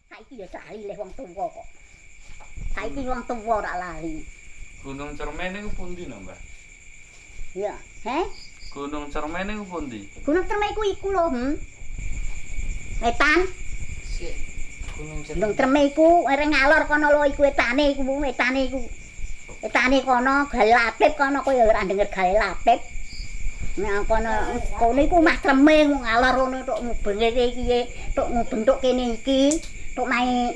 Saiki ya lali le wong tuwa kok. Saiki wong tuwa ora lali. Gunung Cermen niku pundi no, Mbah? Iya, he? Gunung Cermen niku pundi? Gunung Cermen iku lho, Wetan. Sik. Gunung Cermen iku areng ngalor kono lho iku wetane iku, wetane iku. Wetane kono Gale Lapip kono kowe ora denger Gale Lapip. Nek kono iku Mas Cermen ngalor ngono tok ngubenge iki, tok ngubeng tok kene iki, tok mae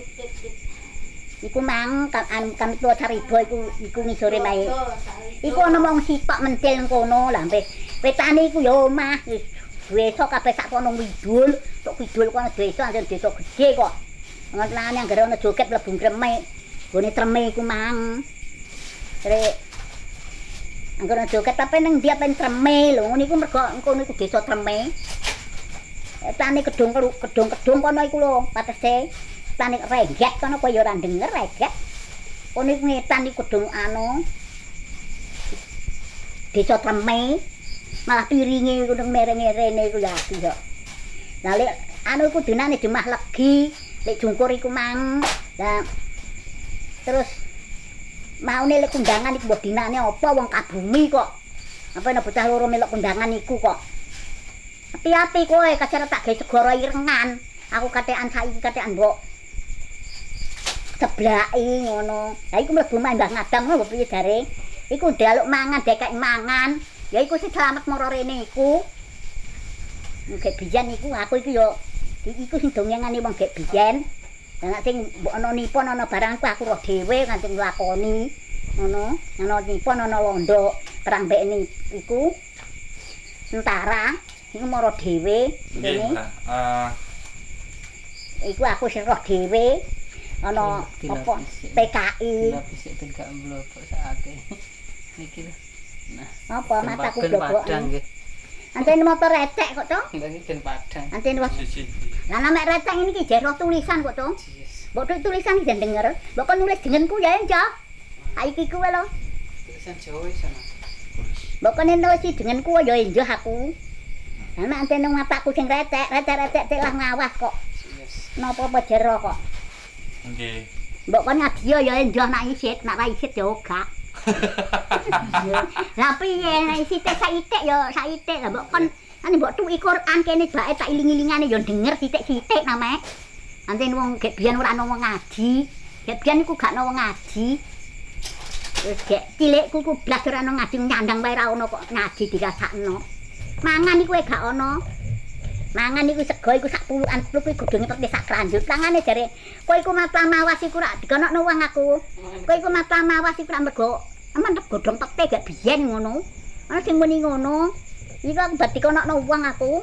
iku mang kami tua Caribo iku ngisore mae. Iku ana wong sitok mentil kono lah mbeh. Wetane iku ya omah desa kabeh sak kono widul, tok widul kono desa anjen desa gedhe kok. Ngono anggere ana joget mlebu Tremek. Gone Tremek iku mang. Rek anggere joget tapi nang ndi apa Tremek lho. Ngono iku mergo kono iku desa Tremek. Tane kedung kono iku lho patese. Tane reget kono kowe ya ora denger reget. Kono iku ngetan iku kedung anu. Desa Tremek. Malah piringe iku nang merenge rene iku ya iki kok. Lah lek anu iku dinane Demah Legi, lek jungkur iku mang. Lah terus maune lek kundangan iku mbok dinane apa wong kabumi kok. Apa ana bocah loro melok kundangan iku kok. Hati-hati kowe kacara tak gawe segara irengan. Aku katekan saiki katekan mbok ceblaki ngono. Lah iku mlebu Mbah Ngadang ngono piye jare? Iku njaluk mangan dekek mangan. Ya iku sing slamet mara rene iku. Gek biyen iku aku iku yo iku sing dongengane wong gek biyen. Lah sing mbok ana nipon ana barang aku roh dhewe nganti nglakoni. Ngono, ana nipon ana londo perang mbekne iku. Sentara iku mara dhewe kene. Iku aku sing roh dhewe. Ana apa PKI. Lapis ben gak mblobok sakake. Niki lho. Nah, apa mataku blobok. Nggih. Anten motor recek kok, to? Nggih ben padang. Anten wis. Lah nek recek ini ki jero tulisan kok, to? Mbok tulisan iki denger. Mbok kon nulis jenengku ya, Enjo. Saiki kuwe lho. Tulisan Jawa sana. Mbok kon nulis jenengku ya, Enjo aku. Lah nek anten mataku sing recek cek lah ngawas kok. Napa jero kok. Nggih. Mbok kon ngadio ya, Enjo nak isit, nak ra isit ya ora. Lah piye nek sithik saitik ya saitik lah mbok kon ane mbok tuki Quran kene bae tak iling-ilingane ya denger sithik-sithik name. Anten wong gek biyen ora ana wong ngaji. Gek biyen iku gak ana wong ngaji. Wis gek cilikku ku blas ora ana ngaji nyandang wae ra ono kok ngaji dirasakno. Mangan iku gak ono. Mangan iku sego iku sak puluhan kuwi kudu ngepek sak kranjut. Tangane jare kowe iku matla mawas iku rak dikonokno wong aku. Kowe iku matla mawas iku rak mergo aman godhong pete gak biyen ngono. Ana sing muni ngono. Iku aku dadi konokno wong aku.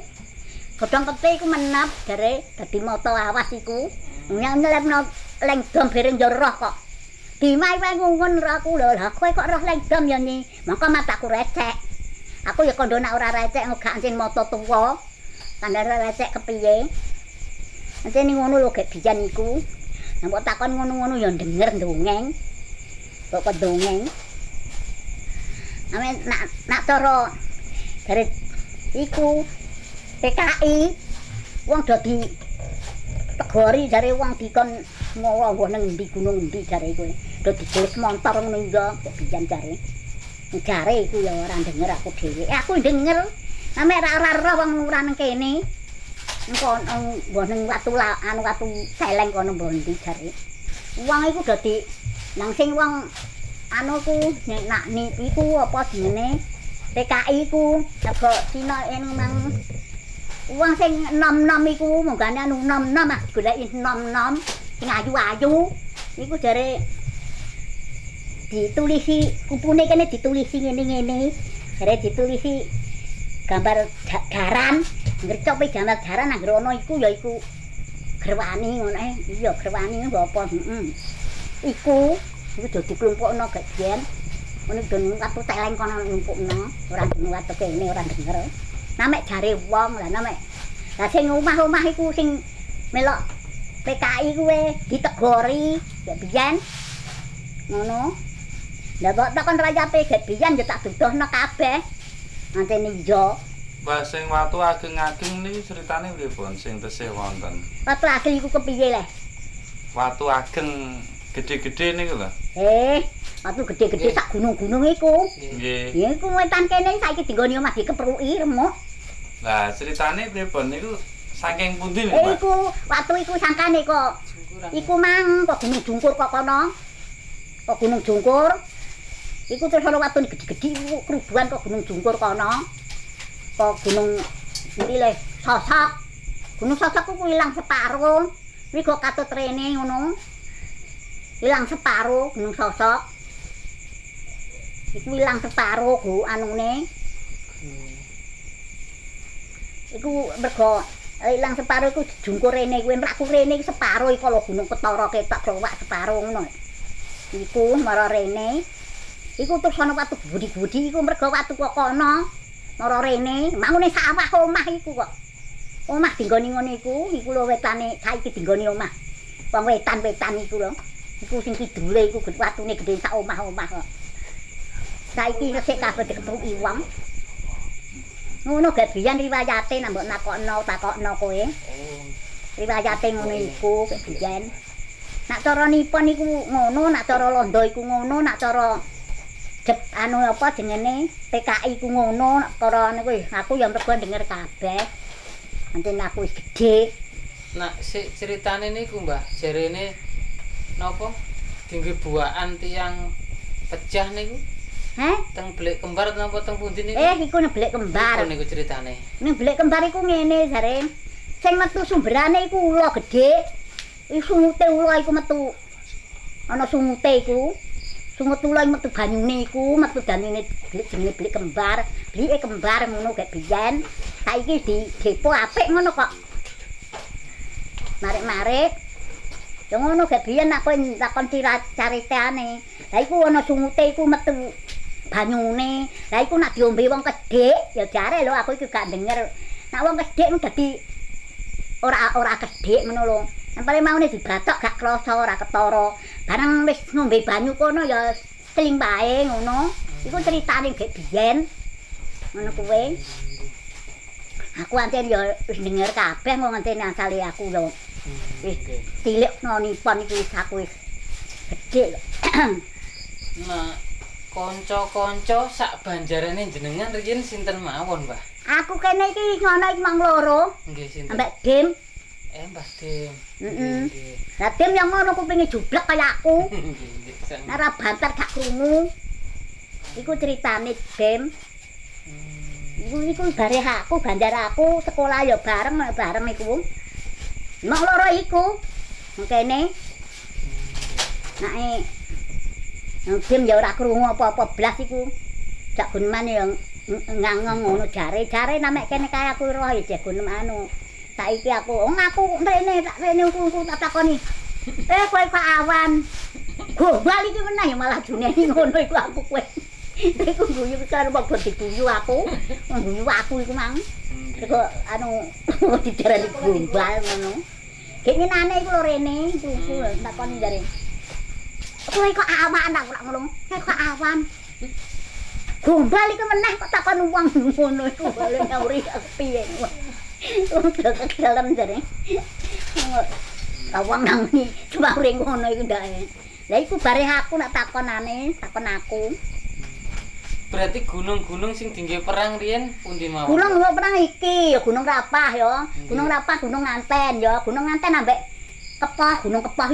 Godhong pete iku menep jare dadi mata awas iku. Nyelepno lengdom bareng yo roh kok. Dimai wae ngungun aku lho. Lah kowe kok roh lengdom ya nyi. Maka mataku recek. Aku ya kandha nek ora recek gak ancen mata tuwa. Kandhane recek kepiye? Ancen ngono lho gek biyen iku. Nek mbok takon ngono-ngono ya denger ndongeng. Kok dongeng. Ame nak cara dari iku PKI wong dadi tegori jare wong dikon ngowo ning ndi gunung ndi jare kowe do dijeles montor ngono ya biyen jare iku ya ora denger aku dhewe aku denger ame ora roh wong ora nang kene engko mbah ning watu anu watu celeng kono mbah ndi jare wong iku dadi nang sing wong anu ku nak iku apa jenenge PKI ku nego Cina mang wong sing nom-nom iku munggane anu nom-nom ah goleki nom-nom sing ayu-ayu iku jare ditulisi kupune kene ditulisi ngene-ngene jare ditulisi gambar garan ngercope gambar garan anggere ana iku ya iku gerwani ngono iya gerwani apa iku dadi klumpukno gek biyen. Ngono don watu celeng kono numpukno, ora denger watu kene ora denger. Namek jare wong lah namek. Lah sing omah-omah iku sing melok PKI kuwe ditegori gek biyen. Ngono. Lah kok takon rayape gek biyen ya tak dudohno kabeh. Antene iya. Mbah sing watu ageng-ageng niki critane pripun sing tesih wonten? Watu ageng iku kepiye le? watu ageng gede-gede niku lho. Watu gede-gede sak gunung-gunung iku. Nggih. Ya iku wetan kene saiki dinggoni omah dikepruki remuk. Lah ceritane pripun niku saking pundi niku, Mbak? Iku watu iku sangkane kok. Iku mang kok Gunung Jungkur kok kono. Kok Gunung Jungkur. Iku terus ana watu gede-gede iku kerubuhan kok Gunung Jungkur kono. Kok Gunung iki le Sosok. Gunung Sosok ku ilang separo. Kuwi kok katut rene ngono. Ilang separo Gunung Sosok. Iku ilang separo ku anune. Iku mergo ilang separo iku dijungkur rene kuwi mlaku rene iki separo iku lho Gunung Ketara ketok klowak separo ngono. Iku mara rene. Iku terus ana watu budi-budi iku mergo watu kok kono. Mara rene, mangune sawah omah iku kok. Omah dinggoni ngono iku lho wetane saiki dinggoni omah. Wong wetan-wetan iku lho. Iku sing kidule iku watune gedhe sak omah-omah kok. Saiki resik kabeh dikepruki wong. Ngono gek biyen riwayate nambok takokno kowe. Riwayate ngono iku gek biyen. Nak cara nipon iku ngono, nak cara londo iku ngono, nak cara anu apa jenenge PKI iku ngono, nak cara niku aku ya mergo denger kabeh. Anten aku wis gedhe. Nah, ceritane niku Mbah, jarene napa? Dinggo buakan tiyang pecah niku. Teng Belik Kembar napa teng pundi niku? Iku Belik Kembar. Niku ceritane. Ning Belik Kembar iku ngene jare. Sing metu sumberane iku ula gedhe. Iku sungute ula iku metu. Ana sungute iku. Sungut ula metu banyune iku, metu danine jenenge Belik Kembar. Belike Kembar ngono gek biyen. Saiki di depo apik ngono kok. Marik-marik. Ya ngono gek biyen aku takon caritane. Lah iku ana sungute iku metu banyune. Lah iku nak diombe wong kedhik, ya jare lho aku iki gak denger. Nak wong kedhik dadi ora kedhik ngono lho. Sampane maune dibatok gak krasa ora ketara. Bareng wis ngombe banyu kono ya teling bae ngono. Iku critane gek biyen. Ngono kuwi. Aku anten ya wis denger kabeh kok ngenteni asale aku lho. Wis cilik no nipon iki wis aku wis gedhe. Nah, kanca-kanca sak banjarane jenengan riyen sinten mawon, Mbah? Aku kene iki ngono iki mang loro. Nggih sinten? Ambek Dim. Mbah Dim. Heeh. Lah Dim yang ngono kupinge jublek kaya aku. Nek ora banter gak krungu. Iku critane Dim. Iku bare aku, banjar aku sekolah ya bareng iku. Mang loro iku. Kene. Nake Dim ya ora krungu apa-apa blas iku. Jak gunemane ya ngangong ngono jare namek kene kaya aku roh ya gunem anu. Saiki aku rene tak takoni. Kowe kok awan. Gombal iki meneh ya malah duneni ngono iku aku kowe. Iku guyu karo mbok diguyu aku. Guyu aku iku mang. Iku anu dijarani gombal ngono. Kene iku lho rene iku takoni jare. Kowe kok awan tak ora ngono. Kowe kok awan. Gombal iki meneh kok takon wong ngono iku bali nyauri piye. Dalam jare. Awang nang ni cuma ring ngono iku ndak. Lah iku bare aku nak takon aku. Berarti gunung-gunung sing dingge perang riyen pundi mawon? Gunung perang iki ya Gunung Rapah ya. Gunung Rapah, Gunung Nganten ya. Gunung Nganten ambek Kepah, Gunung Kepah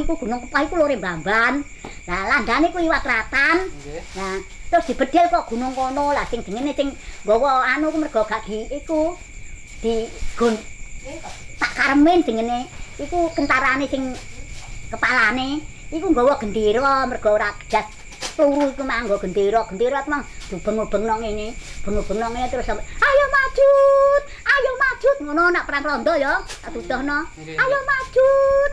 iku lho Rembaban. Lah landane ku Iwak Ratan. Nah, terus dibedhil kok gunung kono. Lah sing dengene sing nggawa anu ku mergo gak iku di tak Karmen dengene. Iku kentarane sing kepalane iku nggawa gendera mergo ora gas turu iku mah nggo gendera ku mang dibeng-beng nang ngene. Beng-beng ngene terus ayo majut ngono nak perang rondo ya tak tuduhno. Ayo majut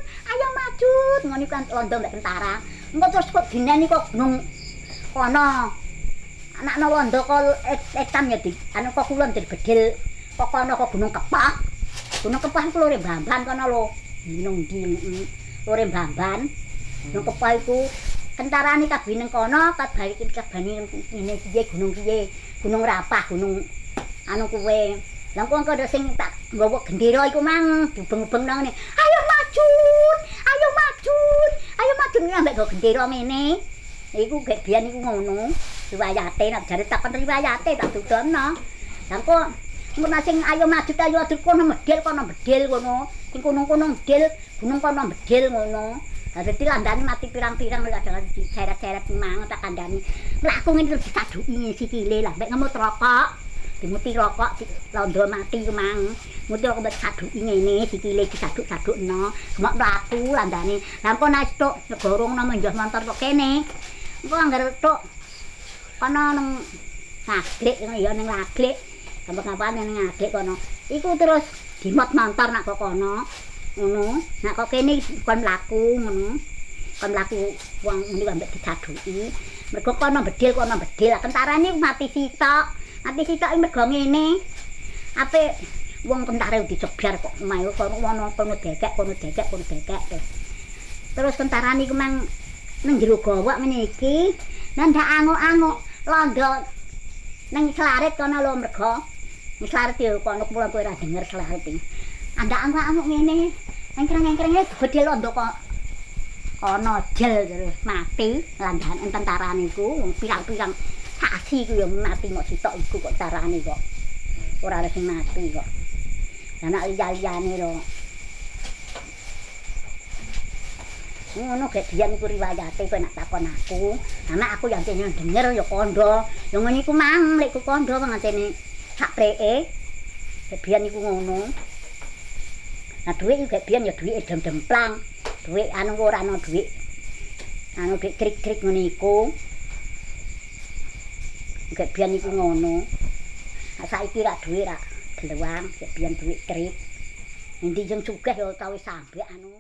ngono kan rondo mbek tentara. Engko terus kok dineni kok gunung kono. Anakno londo kok etam ya di anu kok kulon dibedhil kok kono kok Gunung Kepah. Gunung Kepah iku lho Rembaban kono lho. Nang ndi lho Rembaban. Gunung Kepah iku kentarane kabeh ning kono kat bali kabane ngene piye Gunung Rapah, Gunung anu kuwe. Lah kok ada sing tak nggawa gendera iku mang dibeng-beng nang ngene. Ayo majut terjun ambek go gendera ngene. Iku gek biyen iku ngono. Riwayate nek jare takon riwayate tak dudono. Lah kok mun sing ayo maju ayo adu kono medhil ngono. Sing kono-kono medhil, gunung kono medhil ngono. Lah dadi landane mati pirang-pirang kadang diseret-seret mang tak kandhani. Lah aku ngene disaduki sikile lah mek ngemut rokok. Dimuti rokok londo mati kemang muti rokok mbek saduki ngene sikile disaduk-sadukno gemak mlaku landane lha engko nek tok negorongno menjoh montor kok kene engko anggar tok kono nang ngaglik ya ning ngaglik gampang-gampang ning ngaglik kono iku terus dimot montor nak kok kono ngono nak kok kene kon mlaku ngono kon mlaku wong muni ambek disaduki mergo kono bedil kentarane mati sitok ati sitok mergo ngene. Ape wong kentare dicebar kok omahe kono dekek. Terus kentarane iku mang nang jero gowok ngene iki. Nang ndak anguk-anguk londo nang selarit kono lho mergo. Ning selarit yo kono kula kowe ora denger selarit iki. Andak anguk-anguk ngene. Engkreng-engkrenge gedhe londo kok ana jel terus mati landane tentarane iku wong pirang-pirang saksi ku yo mati mok sitok iku kok carane kok. Ora ada sing mati kok. Lah nek liya-liyane lho. Ngono gek biyen iku riwayate kowe nak takon aku. Anak aku yang denger ya kandha. Ya ngene iku mang lek ku kandha pangantene sak preke. Gek biyen iku ngono. Nah dhuwit iku gek biyen ya dhuwit dem-demplang. Dhuwit anu ora ana dhuwit. Anu dhuwit krik-krik ngene iku. Gek biyen iku ngono. Nah, saiki ra dhuwit ra gelewang, gek biyen dhuwit krip. Endi jeng sugih ya tau wis ambek anu.